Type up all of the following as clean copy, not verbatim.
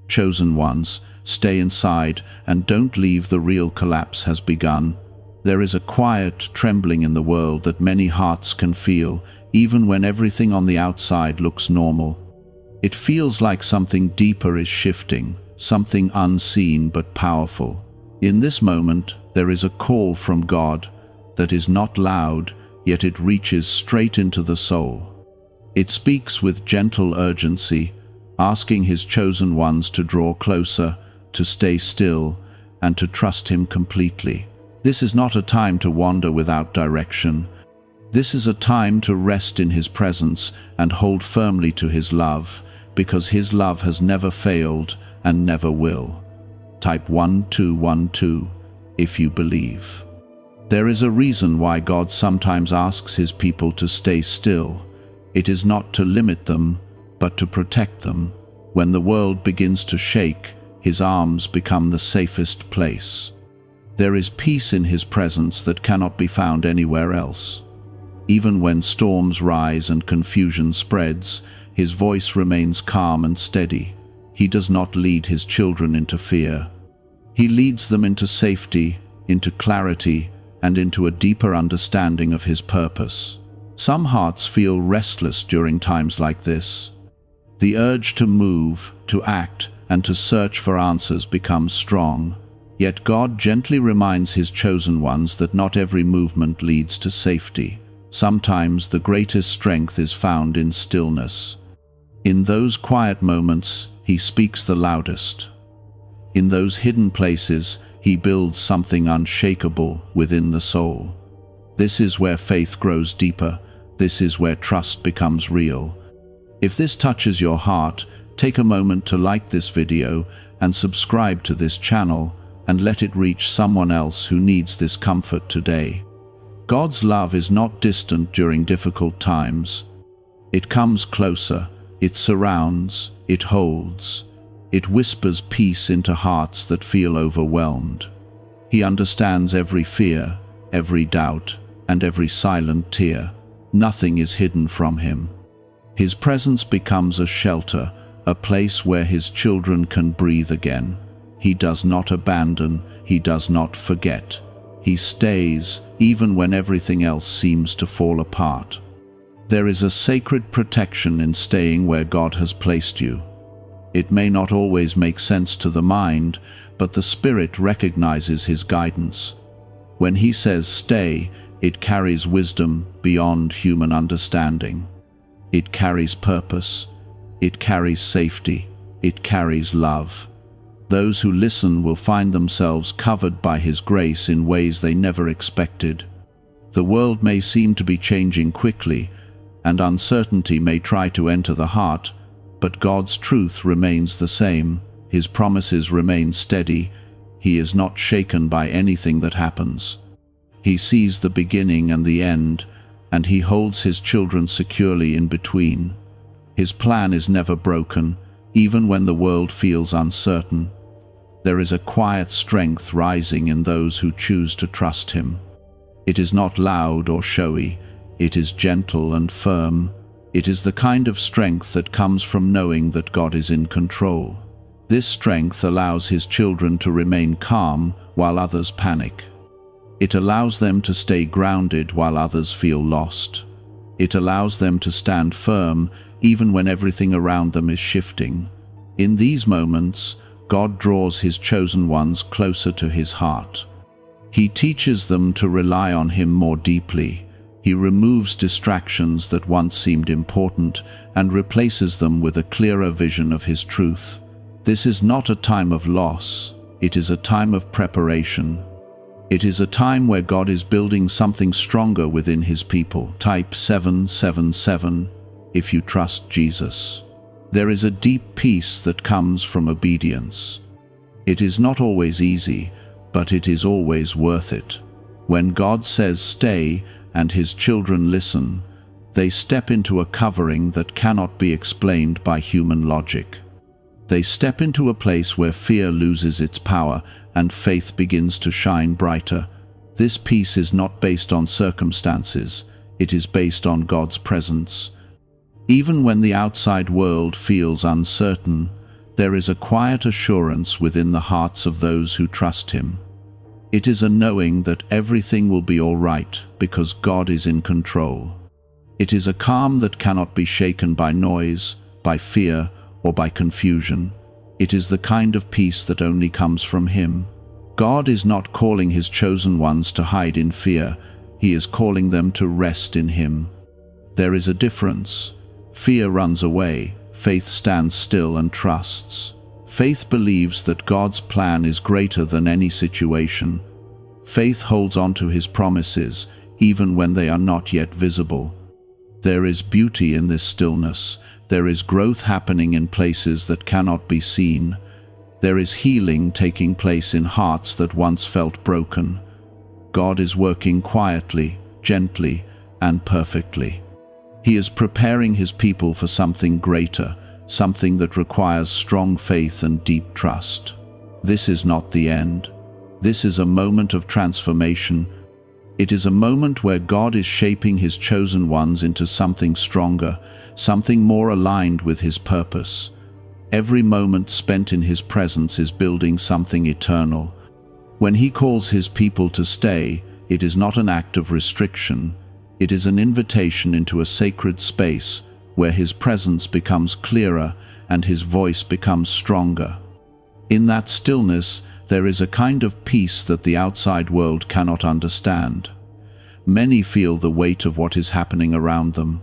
Chosen ones, stay inside and don't leave. The real collapse has begun. There is a quiet trembling in the world that many hearts can feel, even when everything on the outside looks normal. It feels like something deeper is shifting, something unseen but powerful. In this moment, there is a call from God that is not loud, yet it reaches straight into the soul. It speaks with gentle urgency, asking His chosen ones to draw closer, to stay still, and to trust Him completely. This is not a time to wander without direction. This is a time to rest in His presence and hold firmly to His love, because His love has never failed and never will. Type 1212 if you believe. There is a reason why God sometimes asks His people to stay still. It is not to limit them, but to protect them. When the world begins to shake, His arms become the safest place. There is peace in His presence that cannot be found anywhere else. Even when storms rise and confusion spreads, His voice remains calm and steady. He does not lead His children into fear. He leads them into safety, into clarity, and into a deeper understanding of His purpose. Some hearts feel restless during times like this. The urge to move, to act, and to search for answers becomes strong. Yet God gently reminds His chosen ones that not every movement leads to safety. Sometimes the greatest strength is found in stillness. In those quiet moments, He speaks the loudest. In those hidden places, He builds something unshakable within the soul. This is where faith grows deeper. This is where trust becomes real. If this touches your heart, take a moment to like this video and subscribe to this channel, and let it reach someone else who needs this comfort today. God's love is not distant during difficult times. It comes closer, it surrounds, it holds. It whispers peace into hearts that feel overwhelmed. He understands every fear, every doubt, and every silent tear. Nothing is hidden from Him. His presence becomes a shelter, a place where His children can breathe again. He does not abandon, He does not forget. He stays, even when everything else seems to fall apart. There is a sacred protection in staying where God has placed you. It may not always make sense to the mind, but the Spirit recognizes His guidance. When He says stay, it carries wisdom beyond human understanding. It carries purpose, it carries safety, it carries love. Those who listen will find themselves covered by His grace in ways they never expected. The world may seem to be changing quickly, and uncertainty may try to enter the heart, but God's truth remains the same. His promises remain steady. He is not shaken by anything that happens. He sees the beginning and the end, and He holds His children securely in between. His plan is never broken, even when the world feels uncertain. There is a quiet strength rising in those who choose to trust Him. It is not loud or showy. It is gentle and firm. It is the kind of strength that comes from knowing that God is in control. This strength allows His children to remain calm while others panic. It allows them to stay grounded while others feel lost. It allows them to stand firm even when everything around them is shifting. In these moments, God draws His chosen ones closer to His heart. He teaches them to rely on Him more deeply. He removes distractions that once seemed important and replaces them with a clearer vision of His truth. This is not a time of loss. It is a time of preparation. It is a time where God is building something stronger within His people. Type 777 if you trust Jesus. There is a deep peace that comes from obedience. It is not always easy, but it is always worth it. When God says stay and His children listen, they step into a covering that cannot be explained by human logic. They step into a place where fear loses its power and faith begins to shine brighter. This peace is not based on circumstances, it is based on God's presence. Even when the outside world feels uncertain, There is a quiet assurance within the hearts of those who trust him. It is a knowing that everything will be all right because God is in control. It is a calm that cannot be shaken by noise, by fear, or by confusion. It is the kind of peace that only comes from him. God is not calling his chosen ones to hide in fear. He is calling them to rest in him. There is a difference. Fear runs away. Faith stands still and trusts. Faith believes that God's plan is greater than any situation. Faith holds on to his promises, even when they are not yet visible. There is beauty in this stillness. There is growth happening in places that cannot be seen. There is healing taking place in hearts that once felt broken. God is working quietly, gently, and perfectly. He is preparing his people for something greater, something that requires strong faith and deep trust. This is not the end. This is a moment of transformation. It is a moment where God is shaping his chosen ones into something stronger, something more aligned with his purpose. Every moment spent in his presence is building something eternal. When he calls his people to stay, it is not an act of restriction. It is an invitation into a sacred space where his presence becomes clearer and his voice becomes stronger. In that stillness, there is a kind of peace that the outside world cannot understand. Many feel the weight of what is happening around them.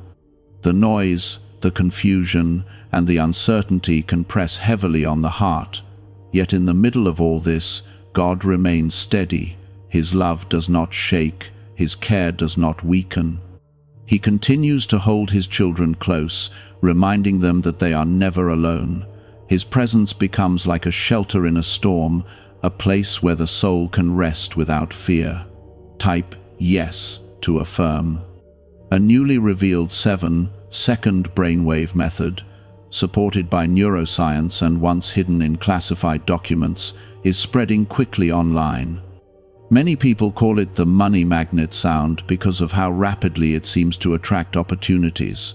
The noise, the confusion, and the uncertainty can press heavily on the heart. Yet in the middle of all this, God remains steady. His love does not shake. His care does not weaken. He continues to hold his children close, reminding them that they are never alone. His presence becomes like a shelter in a storm, a place where the soul can rest without fear. Type yes to affirm. A newly revealed 7-second brainwave method, supported by neuroscience and once hidden in classified documents, is spreading quickly online. Many people call it the money magnet sound because of how rapidly it seems to attract opportunities.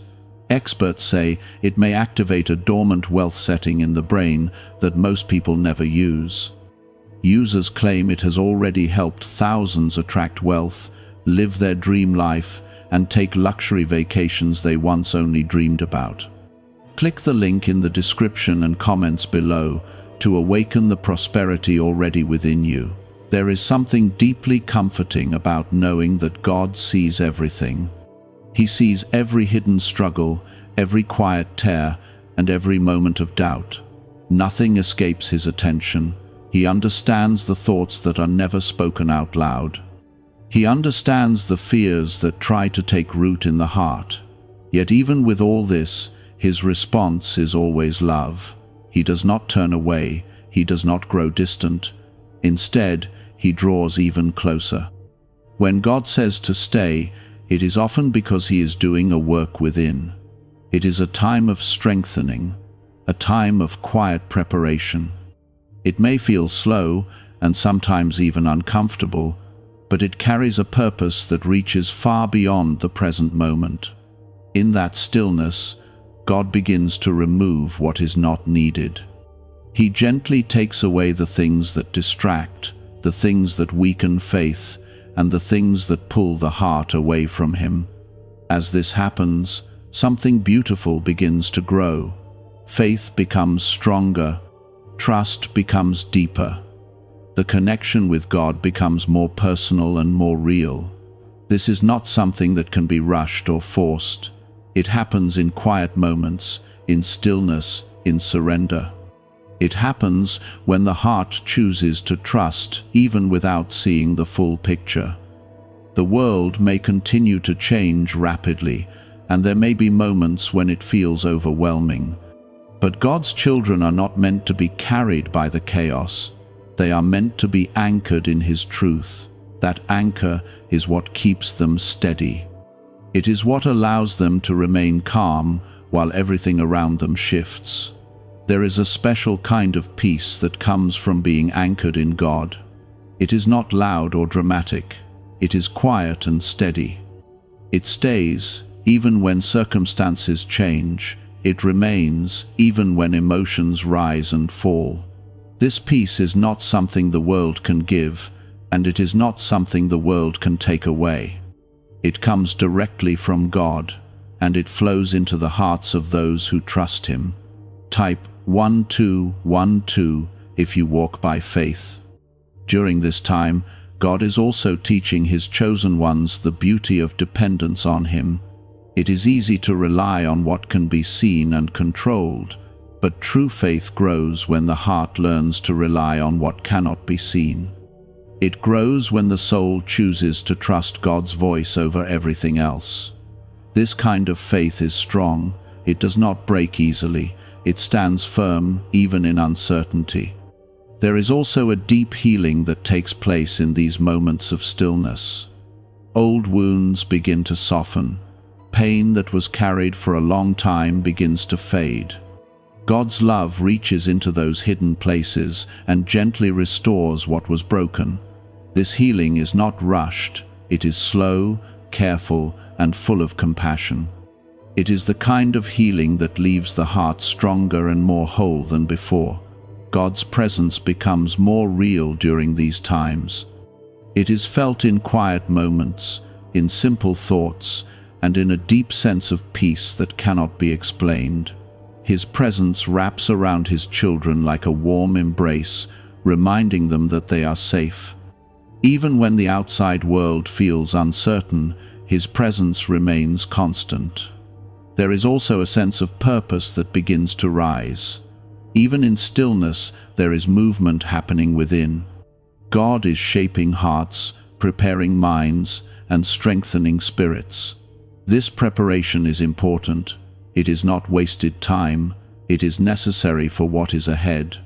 Experts say it may activate a dormant wealth setting in the brain that most people never use. Users claim it has already helped thousands attract wealth, live their dream life, and take luxury vacations they once only dreamed about. Click the link in the description and comments below to awaken the prosperity already within you. There is something deeply comforting about knowing that God sees everything. He sees every hidden struggle, every quiet tear, and every moment of doubt. Nothing escapes his attention. He understands the thoughts that are never spoken out loud. He understands the fears that try to take root in the heart. Yet even with all this, his response is always love. He does not turn away. He does not grow distant. Instead, he draws even closer. When God says to stay, it is often because he is doing a work within. It is a time of strengthening, a time of quiet preparation. It may feel slow and sometimes even uncomfortable, but it carries a purpose that reaches far beyond the present moment. In that stillness, God begins to remove what is not needed. He gently takes away the things that distract, the things that weaken faith, and the things that pull the heart away from him. As this happens, something beautiful begins to grow. Faith becomes stronger. Trust becomes deeper. The connection with God becomes more personal and more real. This is not something that can be rushed or forced. It happens in quiet moments, in stillness, in surrender. It happens when the heart chooses to trust even without seeing the full picture. The world may continue to change rapidly, and there may be moments when it feels overwhelming. But God's children are not meant to be carried by the chaos. They are meant to be anchored in his truth. That anchor is what keeps them steady. It is what allows them to remain calm while everything around them shifts. There is a special kind of peace that comes from being anchored in God. It is not loud or dramatic. It is quiet and steady. It stays, even when circumstances change. It remains even when emotions rise and fall. This peace is not something the world can give, and it is not something the world can take away. It comes directly from God, and it flows into the hearts of those who trust Him. Type 1212 if you walk by faith. During this time, God is also teaching His chosen ones the beauty of dependence on Him. It is easy to rely on what can be seen and controlled, but true faith grows when the heart learns to rely on what cannot be seen. It grows when the soul chooses to trust God's voice over everything else. This kind of faith is strong. It does not break easily. It stands firm even in uncertainty. There is also a deep healing that takes place in these moments of stillness. Old wounds begin to soften. Pain that was carried for a long time begins to fade. God's love reaches into those hidden places and gently restores what was broken. This healing is not rushed. It is slow, careful, and full of compassion. It is the kind of healing that leaves the heart stronger and more whole than before. God's presence becomes more real during these times. It is felt in quiet moments, in simple thoughts, and in a deep sense of peace that cannot be explained. His presence wraps around His children like a warm embrace, reminding them that they are safe. Even when the outside world feels uncertain, His presence remains constant. There is also a sense of purpose that begins to rise. Even in stillness, there is movement happening within. God is shaping hearts, preparing minds, and strengthening spirits. This preparation is important. It is not wasted time. It is necessary for what is ahead.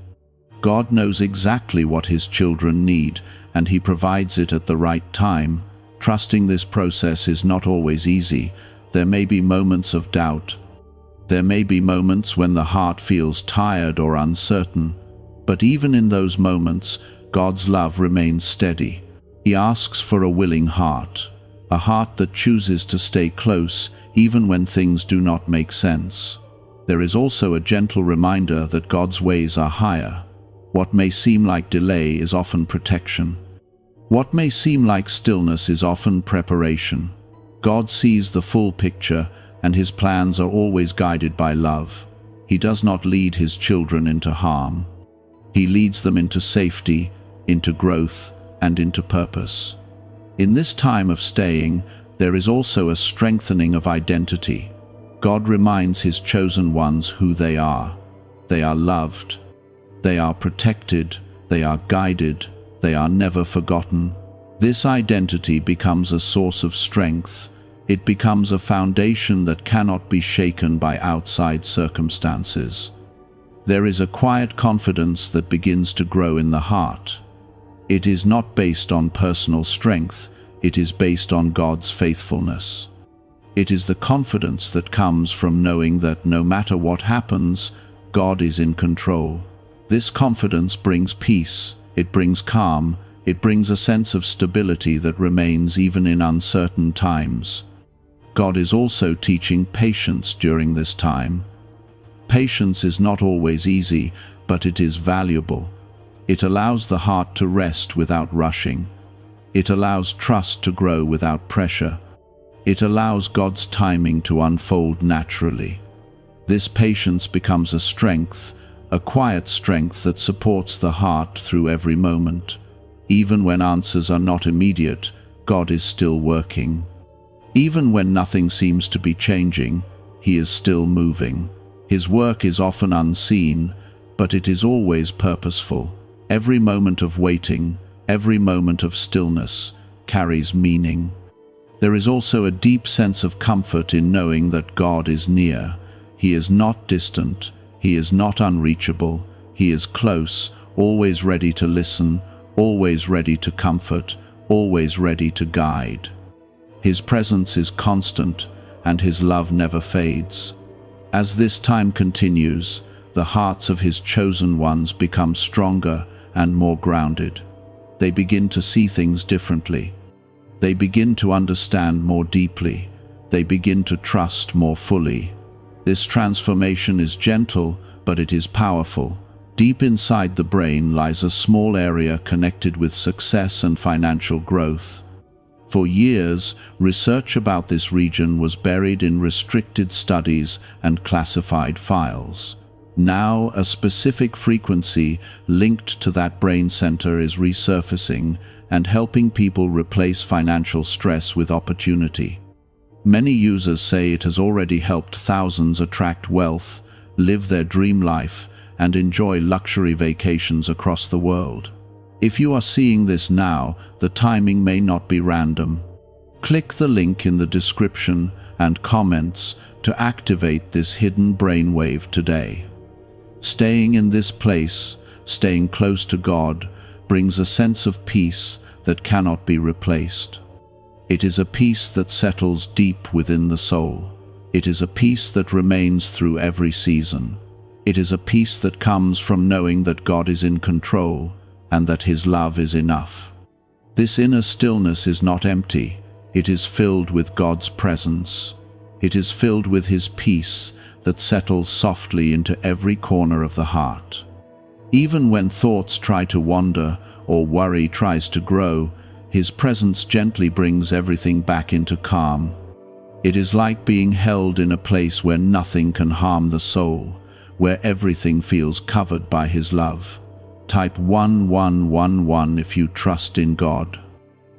God knows exactly what His children need, and He provides it at the right time. Trusting this process is not always easy. There may be moments of doubt. There may be moments when the heart feels tired or uncertain. But even in those moments, God's love remains steady. He asks for a willing heart, a heart that chooses to stay close even when things do not make sense. There is also a gentle reminder that God's ways are higher. What may seem like delay is often protection. What may seem like stillness is often preparation. God sees the full picture, and His plans are always guided by love. He does not lead His children into harm. He leads them into safety, into growth, and into purpose. In this time of staying, there is also a strengthening of identity. God reminds His chosen ones who they are. They are loved. They are protected. They are guided. They are never forgotten. This identity becomes a source of strength. It becomes a foundation that cannot be shaken by outside circumstances. There is a quiet confidence that begins to grow in the heart. It is not based on personal strength. It is based on God's faithfulness. It is the confidence that comes from knowing that no matter what happens, God is in control. This confidence brings peace. It brings calm. It brings a sense of stability that remains even in uncertain times. God is also teaching patience during this time. Patience is not always easy, but it is valuable. It allows the heart to rest without rushing. It allows trust to grow without pressure. It allows God's timing to unfold naturally. This patience becomes a strength, a quiet strength that supports the heart through every moment. Even when answers are not immediate, God is still working. Even when nothing seems to be changing, He is still moving. His work is often unseen, but it is always purposeful. Every moment of waiting, every moment of stillness, carries meaning. There is also a deep sense of comfort in knowing that God is near. He is not distant. He is not unreachable. He is close, always ready to listen, always ready to comfort, always ready to guide. His presence is constant, and His love never fades. As this time continues, the hearts of His chosen ones become stronger and more grounded. They begin to see things differently. They begin to understand more deeply. They begin to trust more fully. This transformation is gentle, but it is powerful. Deep inside the brain lies a small area connected with success and financial growth. For years, research about this region was buried in restricted studies and classified files. Now, a specific frequency linked to that brain center is resurfacing and helping people replace financial stress with opportunity. Many users say it has already helped thousands attract wealth, live their dream life, and enjoy luxury vacations across the world. If you are seeing this now, the timing may not be random. Click the link in the description and comments to activate this hidden brainwave today. Staying in this place, staying close to God, brings a sense of peace that cannot be replaced. It is a peace that settles deep within the soul. It is a peace that remains through every season. It is a peace that comes from knowing that God is in control and that His love is enough. This inner stillness is not empty. It is filled with God's presence. It is filled with His peace that settles softly into every corner of the heart. Even when thoughts try to wander or worry tries to grow, His presence gently brings everything back into calm. It is like being held in a place where nothing can harm the soul, where everything feels covered by His love. Type 1111 if you trust in God.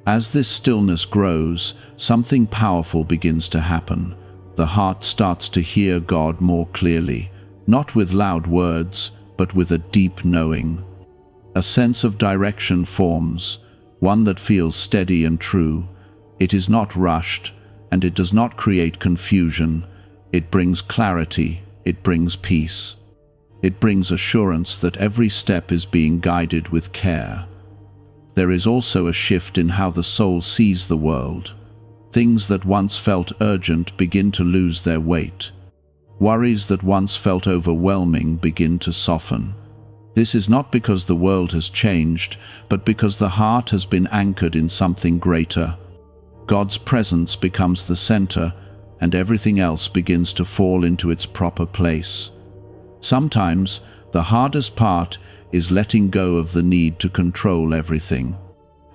As this stillness grows, something powerful begins to happen. The heart starts to hear God more clearly, not with loud words, but with a deep knowing. A sense of direction forms, one that feels steady and true. It is not rushed, and it does not create confusion. It brings clarity, it brings peace. It brings assurance that every step is being guided with care. There is also a shift in how the soul sees the world. Things that once felt urgent begin to lose their weight. Worries that once felt overwhelming begin to soften. This is not because the world has changed, but because the heart has been anchored in something greater. God's presence becomes the center, and everything else begins to fall into its proper place. Sometimes, the hardest part is letting go of the need to control everything.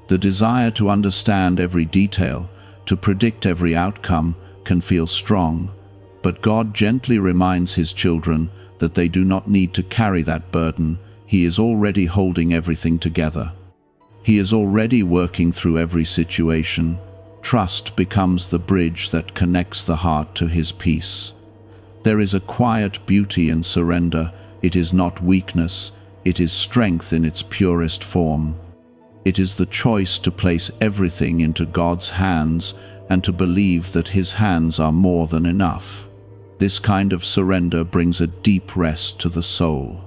The desire to understand every detail, to predict every outcome, can feel strong, but God gently reminds His children that they do not need to carry that burden. He is already holding everything together. He is already working through every situation. Trust becomes the bridge that connects the heart to His peace. There is a quiet beauty in surrender. It is not weakness, it is strength in its purest form. It is the choice to place everything into God's hands and to believe that His hands are more than enough. This kind of surrender brings a deep rest to the soul.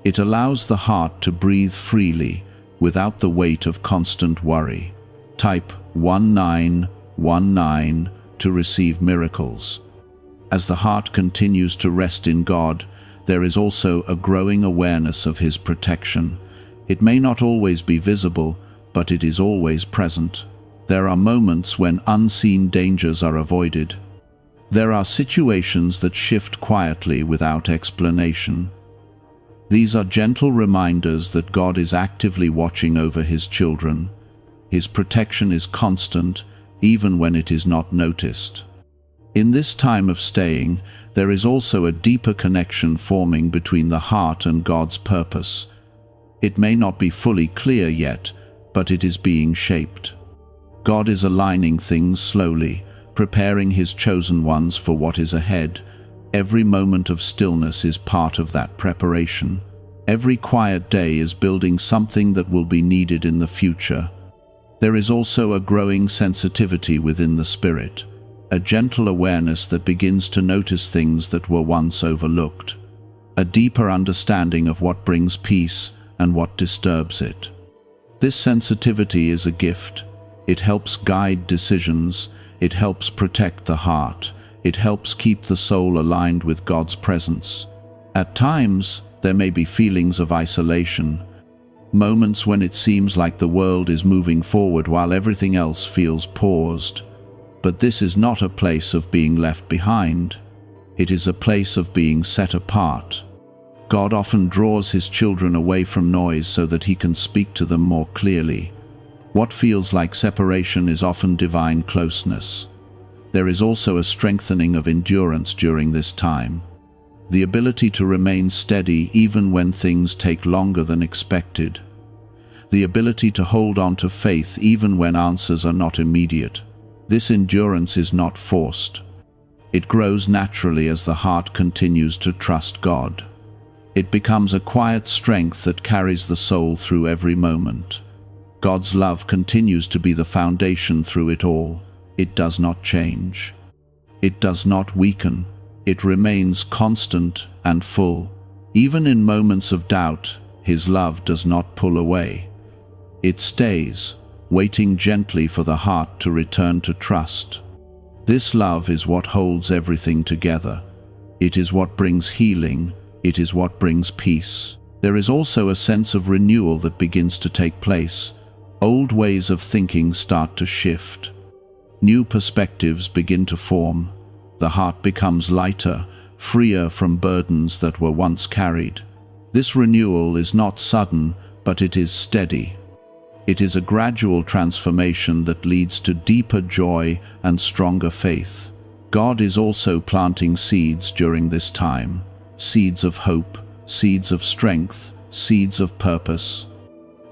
It allows the heart to breathe freely without the weight of constant worry. Type 1919 to receive miracles. As the heart continues to rest in God, there is also a growing awareness of His protection. It may not always be visible, but it is always present. There are moments when unseen dangers are avoided. There are situations that shift quietly without explanation. These are gentle reminders that God is actively watching over His children. His protection is constant, even when it is not noticed. In this time of staying, there is also a deeper connection forming between the heart and God's purpose. It may not be fully clear yet, but it is being shaped. God is aligning things slowly, preparing His chosen ones for what is ahead. Every moment of stillness is part of that preparation. Every quiet day is building something that will be needed in the future. There is also a growing sensitivity within the spirit, a gentle awareness that begins to notice things that were once overlooked, a deeper understanding of what brings peace and what disturbs it. This sensitivity is a gift. It helps guide decisions, it helps protect the heart, it helps keep the soul aligned with God's presence. At times, there may be feelings of isolation, moments when it seems like the world is moving forward while everything else feels paused. But this is not a place of being left behind. It is a place of being set apart. God often draws his children away from noise so that he can speak to them more clearly. What feels like separation is often divine closeness. There is also a strengthening of endurance during this time. The ability to remain steady even when things take longer than expected. The ability to hold on to faith even when answers are not immediate. This endurance is not forced. It grows naturally as the heart continues to trust God. It becomes a quiet strength that carries the soul through every moment. God's love continues to be the foundation through it all. It does not change. It does not weaken. It remains constant and full. Even in moments of doubt, his love does not pull away. It stays, waiting gently for the heart to return to trust. This love is what holds everything together. It is what brings healing. It is what brings peace. There is also a sense of renewal that begins to take place. Old ways of thinking start to shift. New perspectives begin to form. The heart becomes lighter, freer from burdens that were once carried. This renewal is not sudden, but it is steady. It is a gradual transformation that leads to deeper joy and stronger faith. God is also planting seeds during this time. Seeds of hope, seeds of strength, seeds of purpose.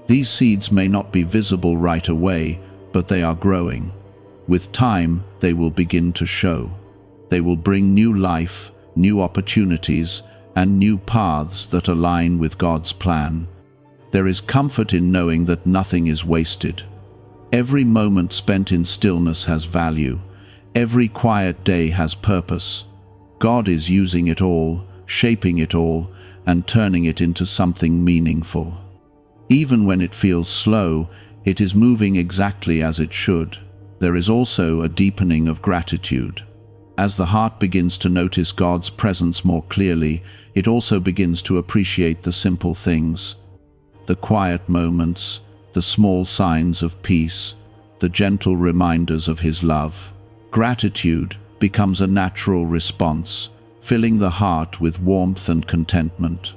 These seeds may not be visible right away, but they are growing. With time, they will begin to show. They will bring new life, new opportunities, and new paths that align with God's plan. There is comfort in knowing that nothing is wasted. Every moment spent in stillness has value. Every quiet day has purpose. God is using it all, shaping it all, and turning it into something meaningful. Even when it feels slow, it is moving exactly as it should. There is also a deepening of gratitude. As the heart begins to notice God's presence more clearly, it also begins to appreciate the simple things. The quiet moments, the small signs of peace, the gentle reminders of his love. Gratitude becomes a natural response, filling the heart with warmth and contentment.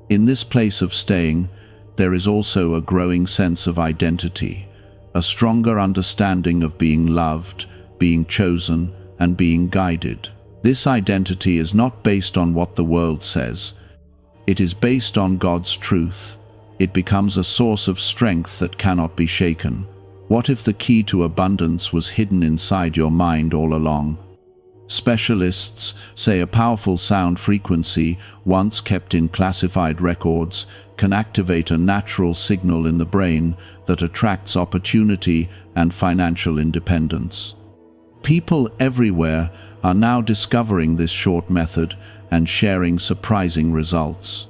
In this place of staying, there is also a growing sense of identity, a stronger understanding of being loved, being chosen, and being guided. This identity is not based on what the world says. It is based on God's truth. It becomes a source of strength that cannot be shaken. What if the key to abundance was hidden inside your mind all along? Specialists say a powerful sound frequency, once kept in classified records, can activate a natural signal in the brain that attracts opportunity and financial independence. People everywhere are now discovering this short method and sharing surprising results.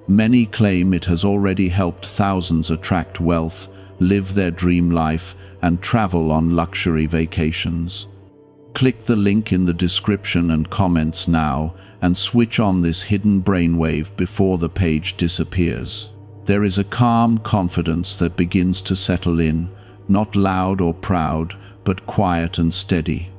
Many claim it has already helped thousands attract wealth, live their dream life, and travel on luxury vacations. Click the link in the description and comments now and switch on this hidden brainwave before the page disappears. There is a calm confidence that begins to settle in, not loud or proud, but quiet and steady.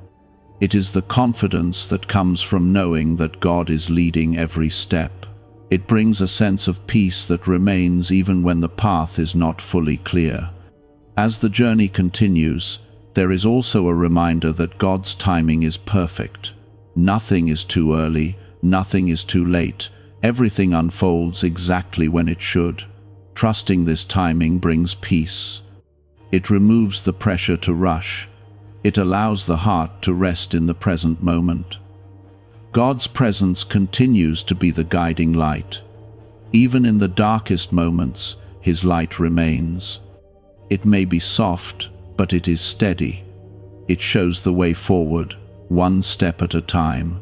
It is the confidence that comes from knowing that God is leading every step. It brings a sense of peace that remains even when the path is not fully clear. As the journey continues, there is also a reminder that God's timing is perfect. Nothing is too early, nothing is too late. Everything unfolds exactly when it should. Trusting this timing brings peace. It removes the pressure to rush. It allows the heart to rest in the present moment. God's presence continues to be the guiding light. Even in the darkest moments, his light remains. It may be soft, but it is steady. It shows the way forward, one step at a time.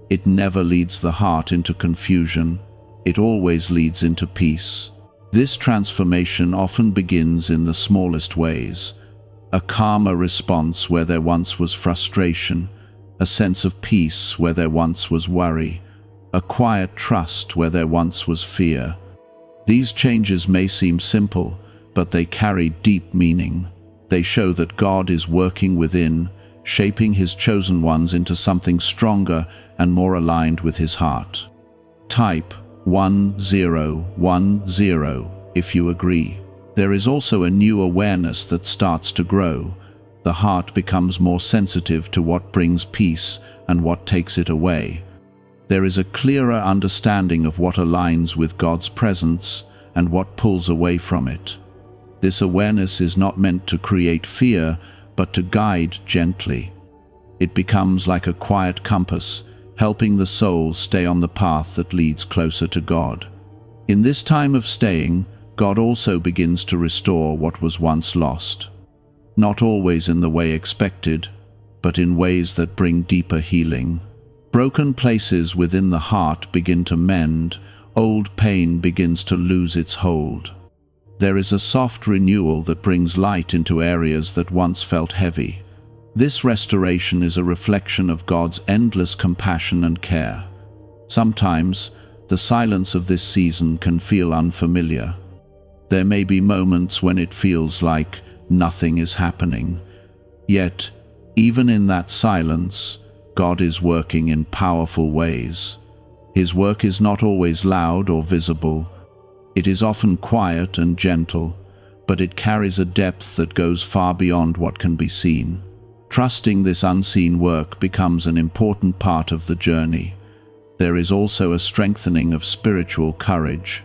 It never leads the heart into confusion. It always leads into peace. This transformation often begins in the smallest ways. A calmer response where there once was frustration, a sense of peace where there once was worry, a quiet trust where there once was fear. These changes may seem simple, but they carry deep meaning. They show that God is working within, shaping his chosen ones into something stronger and more aligned with his heart. Type 1010 if you agree. There is also a new awareness that starts to grow. The heart becomes more sensitive to what brings peace and what takes it away. There is a clearer understanding of what aligns with God's presence and what pulls away from it. This awareness is not meant to create fear, but to guide gently. It becomes like a quiet compass, helping the soul stay on the path that leads closer to God. In this time of staying, God also begins to restore what was once lost. Not always in the way expected, but in ways that bring deeper healing. Broken places within the heart begin to mend, old pain begins to lose its hold. There is a soft renewal that brings light into areas that once felt heavy. This restoration is a reflection of God's endless compassion and care. Sometimes, the silence of this season can feel unfamiliar. There may be moments when it feels like nothing is happening. Yet, even in that silence, God is working in powerful ways. His work is not always loud or visible. It is often quiet and gentle, but it carries a depth that goes far beyond what can be seen. Trusting this unseen work becomes an important part of the journey. There is also a strengthening of spiritual courage.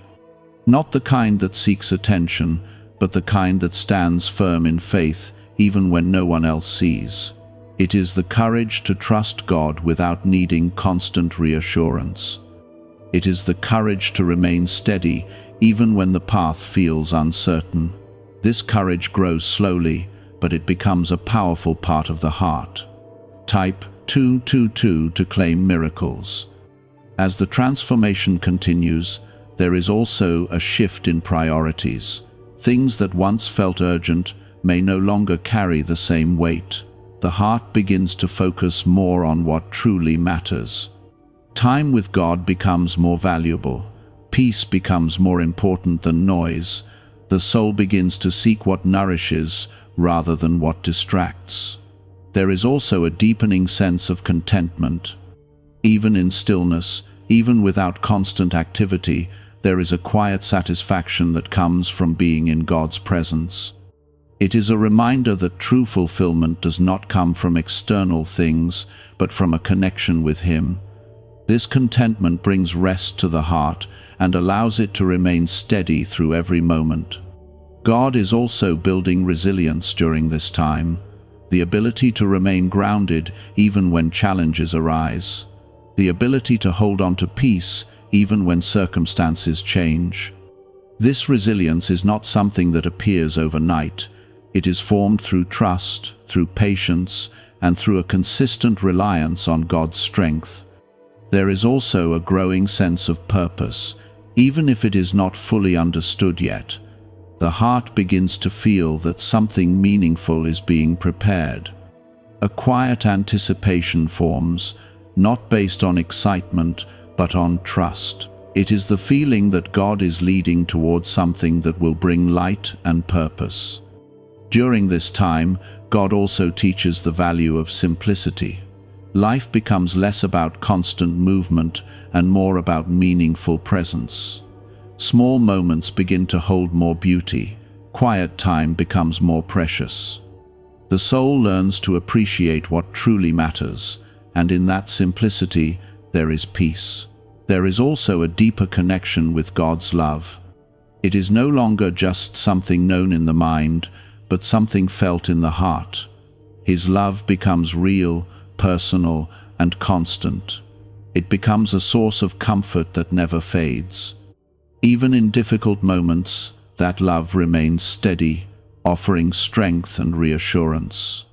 Not the kind that seeks attention, but the kind that stands firm in faith even when no one else sees. It is the courage to trust God without needing constant reassurance. It is the courage to remain steady even when the path feels uncertain. This courage grows slowly, but it becomes a powerful part of the heart. Type 222 to claim miracles. As the transformation continues, there is also a shift in priorities. Things that once felt urgent may no longer carry the same weight. The heart begins to focus more on what truly matters. Time with God becomes more valuable. Peace becomes more important than noise. The soul begins to seek what nourishes rather than what distracts. There is also a deepening sense of contentment. Even in stillness, even without constant activity, there is a quiet satisfaction that comes from being in God's presence. It is a reminder that true fulfillment does not come from external things, but from a connection with Him. This contentment brings rest to the heart and allows it to remain steady through every moment. God is also building resilience during this time, the ability to remain grounded even when challenges arise, the ability to hold on to peace even when circumstances change. This resilience is not something that appears overnight. It is formed through trust, through patience, and through a consistent reliance on God's strength. There is also a growing sense of purpose, even if it is not fully understood yet. The heart begins to feel that something meaningful is being prepared. A quiet anticipation forms, not based on excitement, but on trust. It is the feeling that God is leading towards something that will bring light and purpose. During this time, God also teaches the value of simplicity. Life becomes less about constant movement and more about meaningful presence. Small moments begin to hold more beauty. Quiet time becomes more precious. The soul learns to appreciate what truly matters, and in that simplicity, there is peace. There is also a deeper connection with God's love. It is no longer just something known in the mind, but something felt in the heart. His love becomes real, personal, and constant. It becomes a source of comfort that never fades. Even in difficult moments, that love remains steady, offering strength and reassurance.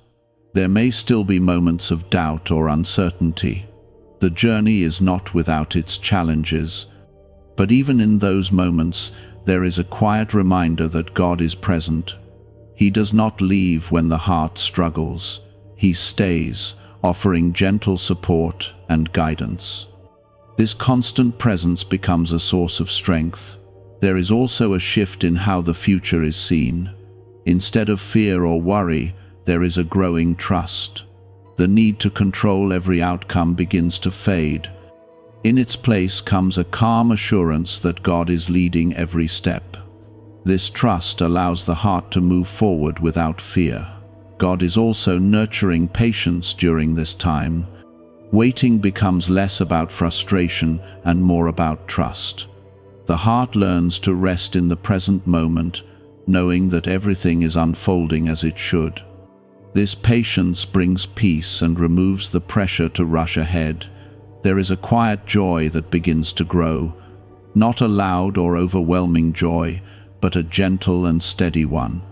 There may still be moments of doubt or uncertainty. The journey is not without its challenges, but even in those moments, there is a quiet reminder that God is present. He does not leave when the heart struggles. He stays, offering gentle support and guidance. This constant presence becomes a source of strength. There is also a shift in how the future is seen. Instead of fear or worry, there is a growing trust. The need to control every outcome begins to fade. In its place comes a calm assurance that God is leading every step. This trust allows the heart to move forward without fear. God is also nurturing patience during this time. Waiting becomes less about frustration and more about trust. The heart learns to rest in the present moment, knowing that everything is unfolding as it should. This patience brings peace and removes the pressure to rush ahead. There is a quiet joy that begins to grow, not a loud or overwhelming joy, but a gentle and steady one.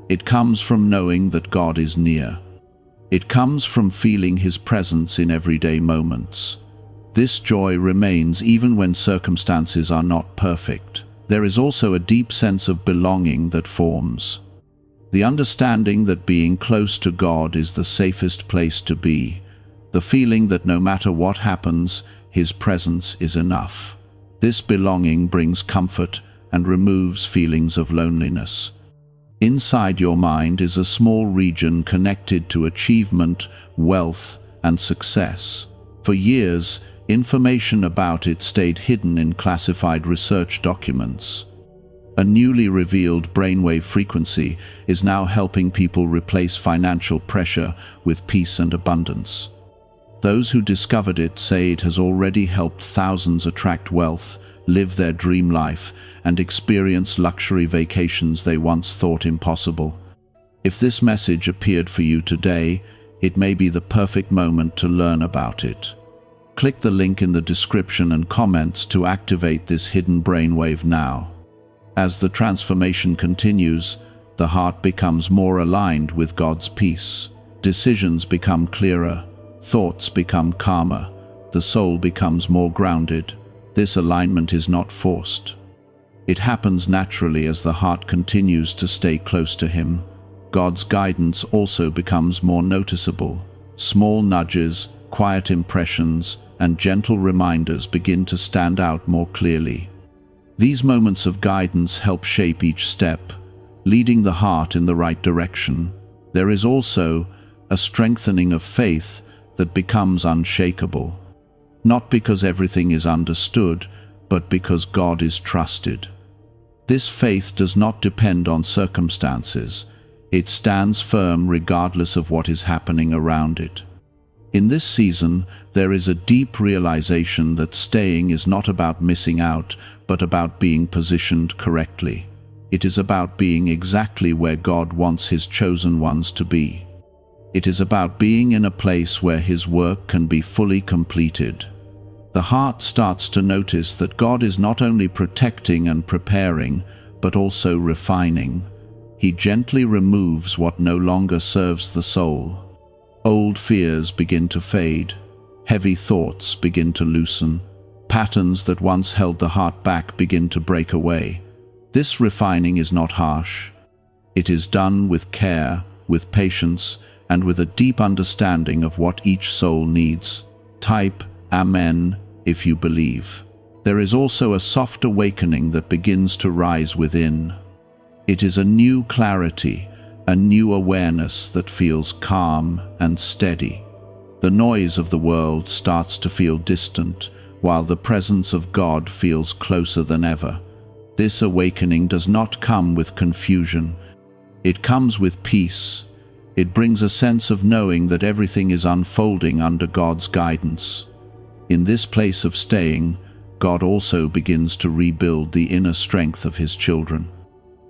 It comes from knowing that God is near. It comes from feeling His presence in everyday moments. This joy remains even when circumstances are not perfect. There is also a deep sense of belonging that forms. The understanding that being close to God is the safest place to be. The feeling that no matter what happens, His presence is enough. This belonging brings comfort and removes feelings of loneliness. Inside your mind is a small region connected to achievement, wealth, and success. For years, information about it stayed hidden in classified research documents. A newly revealed brainwave frequency is now helping people replace financial pressure with peace and abundance. Those who discovered it say it has already helped thousands attract wealth, live their dream life, and experience luxury vacations they once thought impossible. If this message appeared for you today, it may be the perfect moment to learn about it. Click the link in the description and comments to activate this hidden brainwave now. As the transformation continues, the heart becomes more aligned with God's peace. Decisions become clearer, thoughts become calmer, the soul becomes more grounded. This alignment is not forced. It happens naturally as the heart continues to stay close to Him. God's guidance also becomes more noticeable. Small nudges, quiet impressions, and gentle reminders begin to stand out more clearly. These moments of guidance help shape each step, leading the heart in the right direction. There is also a strengthening of faith that becomes unshakable. Not because everything is understood, but because God is trusted. This faith does not depend on circumstances. It stands firm regardless of what is happening around it. In this season, there is a deep realization that staying is not about missing out, but about being positioned correctly. It is about being exactly where God wants His chosen ones to be. It is about being in a place where His work can be fully completed. The heart starts to notice that God is not only protecting and preparing, but also refining. He gently removes what no longer serves the soul. Old fears begin to fade. Heavy thoughts begin to loosen. Patterns that once held the heart back begin to break away. This refining is not harsh. It is done with care, with patience, and with a deep understanding of what each soul needs. Type Amen if you believe. There is also a soft awakening that begins to rise within. It is a new clarity, a new awareness that feels calm and steady. The noise of the world starts to feel distant, while the presence of God feels closer than ever. This awakening does not come with confusion. It comes with peace. It brings a sense of knowing that everything is unfolding under God's guidance. In this place of staying, God also begins to rebuild the inner strength of His children.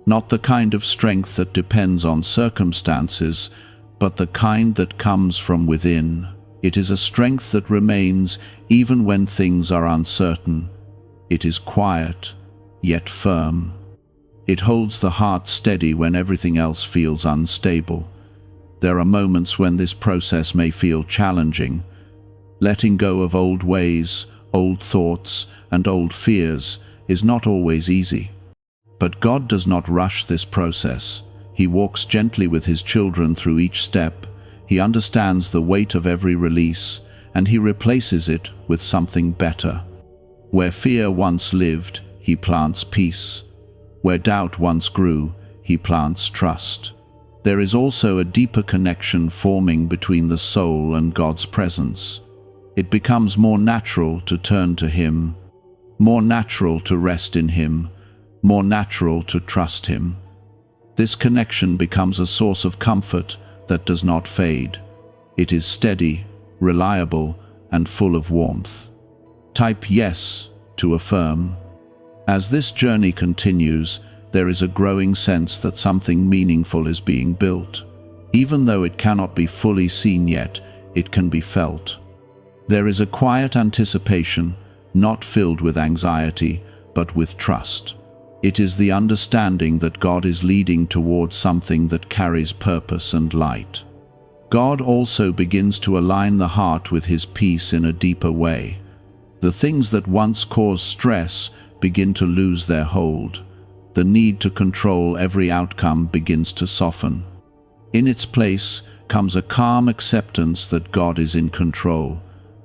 Not the kind of strength that depends on circumstances, but the kind that comes from within. It is a strength that remains even when things are uncertain. It is quiet, yet firm. It holds the heart steady when everything else feels unstable. There are moments when this process may feel challenging. Letting go of old ways, old thoughts, and old fears is not always easy. But God does not rush this process. He walks gently with His children through each step. He understands the weight of every release, and He replaces it with something better. Where fear once lived, He plants peace. Where doubt once grew, He plants trust. There is also a deeper connection forming between the soul and God's presence. It becomes more natural to turn to Him, more natural to rest in Him, more natural to trust Him. This connection becomes a source of comfort that does not fade. It is steady, reliable, and full of warmth. Type yes to affirm. As this journey continues, there is a growing sense that something meaningful is being built. Even though it cannot be fully seen yet, it can be felt. There is a quiet anticipation, not filled with anxiety, but with trust. It is the understanding that God is leading towards something that carries purpose and light. God also begins to align the heart with His peace in a deeper way. The things that once caused stress begin to lose their hold. The need to control every outcome begins to soften. In its place comes a calm acceptance that God is in control.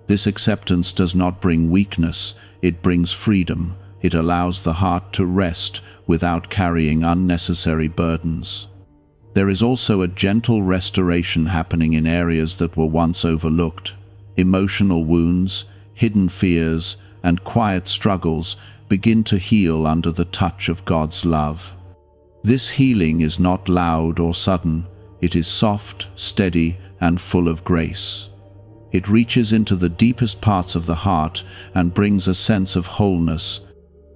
This acceptance does not bring weakness, it brings freedom. It allows the heart to rest without carrying unnecessary burdens. There is also a gentle restoration happening in areas that were once overlooked. Emotional wounds, hidden fears, and quiet struggles begin to heal under the touch of God's love. This healing is not loud or sudden. It is soft, steady, and full of grace. It reaches into the deepest parts of the heart and brings a sense of wholeness.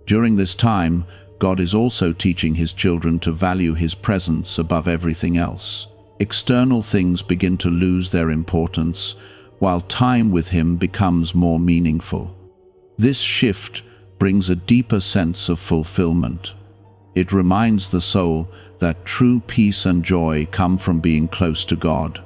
During this time, God is also teaching His children to value His presence above everything else. External things begin to lose their importance, while time with Him becomes more meaningful. This shift brings a deeper sense of fulfillment. It reminds the soul that true peace and joy come from being close to God.